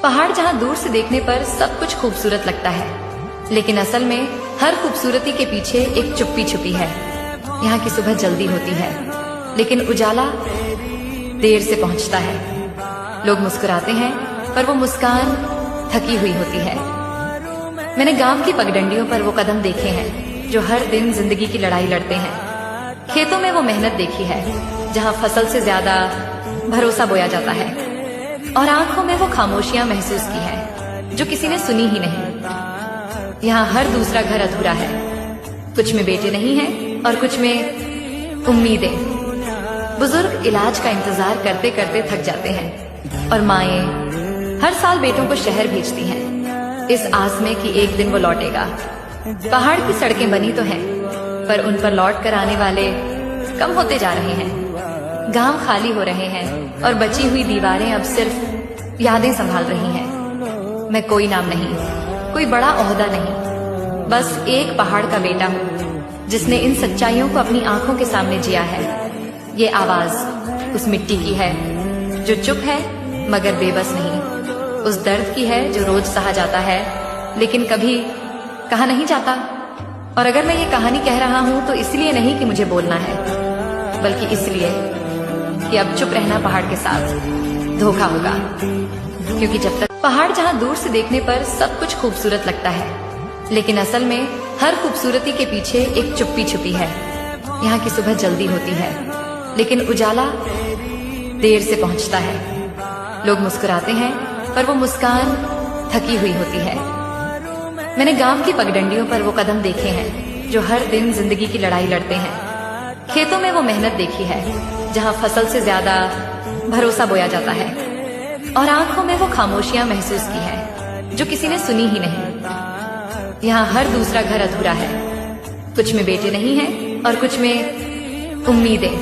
पहाड़ जहाँ दूर से देखने पर सब कुछ खूबसूरत लगता है, लेकिन असल में हर खूबसूरती के पीछे एक चुप्पी छुपी है। यहाँ की सुबह जल्दी होती है, लेकिन उजाला देर से पहुँचता है। लोग मुस्कुराते हैं, पर वो मुस्कान थकी हुई होती है। मैंने गांव की पगडंडियों पर वो कदम देखे हैं जो हर दिन जिंदगी की लड़ाई लड़ते हैं। खेतों में वो मेहनत देखी है जहाँ फसल से ज्यादा भरोसा बोया जाता है, और आंखों में वो खामोशियां महसूस की है जो किसी ने सुनी ही नहीं। यहाँ हर दूसरा घर अधूरा है, कुछ में बेटे नहीं हैं और कुछ में उम्मीदें। बुजुर्ग इलाज का इंतजार करते करते थक जाते हैं, और माएं हर साल बेटों को शहर भेजती हैं इस आस में कि एक दिन वो लौटेगा। पहाड़ की सड़कें बनी तो हैं, पर उन पर लौट कर आने वाले कम होते जा रहे हैं। गांव खाली हो रहे हैं और बची हुई दीवारें अब सिर्फ यादें संभाल रही हैं। मैं कोई नाम नहीं, कोई बड़ा ओहदा नहीं, बस एक पहाड़ का बेटा हूँ जिसने इन सच्चाइयों को अपनी आंखों के सामने जिया है। ये आवाज उस मिट्टी की है जो चुप है मगर बेबस नहीं, उस दर्द की है जो रोज सहा जाता है लेकिन कभी कहा नहीं जाता। और अगर मैं ये कहानी कह रहा हूँ तो इसलिए नहीं कि मुझे बोलना है, बल्कि इसलिए कि अब चुप रहना पहाड़ के साथ धोखा होगा। क्योंकि जब तक पहाड़ जहाँ दूर से देखने पर सब कुछ खूबसूरत लगता है, लेकिन असल में हर खूबसूरती के पीछे एक चुप्पी छुपी है। यहाँ की सुबह जल्दी होती है, लेकिन उजाला देर से पहुँचता है। लोग मुस्कुराते हैं, पर वो मुस्कान थकी हुई होती है। मैंने गांव की पगडंडियों पर वो कदम देखे हैं जो हर दिन जिंदगी की लड़ाई लड़ते हैं। खेतों में वो मेहनत देखी है जहाँ फसल से ज्यादा भरोसा बोया जाता है, और आंखों में वो खामोशियां महसूस की है जो किसी ने सुनी ही नहीं। यहाँ हर दूसरा घर अधूरा है, कुछ में बेटे नहीं हैं और कुछ में उम्मीदें।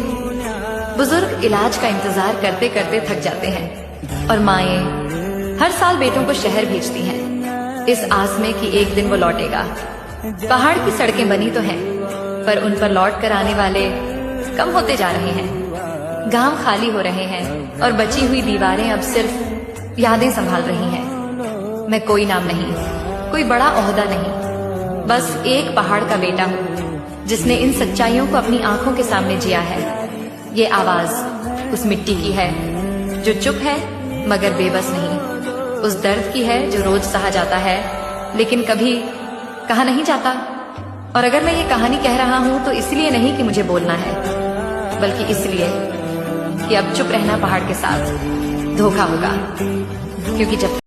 बुजुर्ग इलाज का इंतजार करते करते थक जाते हैं, और माएं हर साल बेटों को शहर भेजती हैं इस आस में कि एक दिन वो लौटेगा। पहाड़ की सड़कें बनी तो हैं, पर उन पर लौट कर आने वाले कम होते जा रहे हैं। गांव खाली हो रहे हैं और बची हुई दीवारें अब सिर्फ यादें संभाल रही हैं। मैं कोई नाम नहीं, कोई बड़ा ओहदा नहीं, बस एक पहाड़ का बेटा हूँ जिसने इन सच्चाइयों को अपनी आंखों के सामने जिया है। ये आवाज उस मिट्टी की है जो चुप है मगर बेबस नहीं, उस दर्द की है जो रोज सहा जाता है लेकिन कभी कहा नहीं जाता। और अगर मैं ये कहानी कह रहा हूँ तो इसलिए नहीं कि मुझे बोलना है, बल्कि इसलिए कि अब चुप रहना पहाड़ के साथ धोखा होगा। क्योंकि जब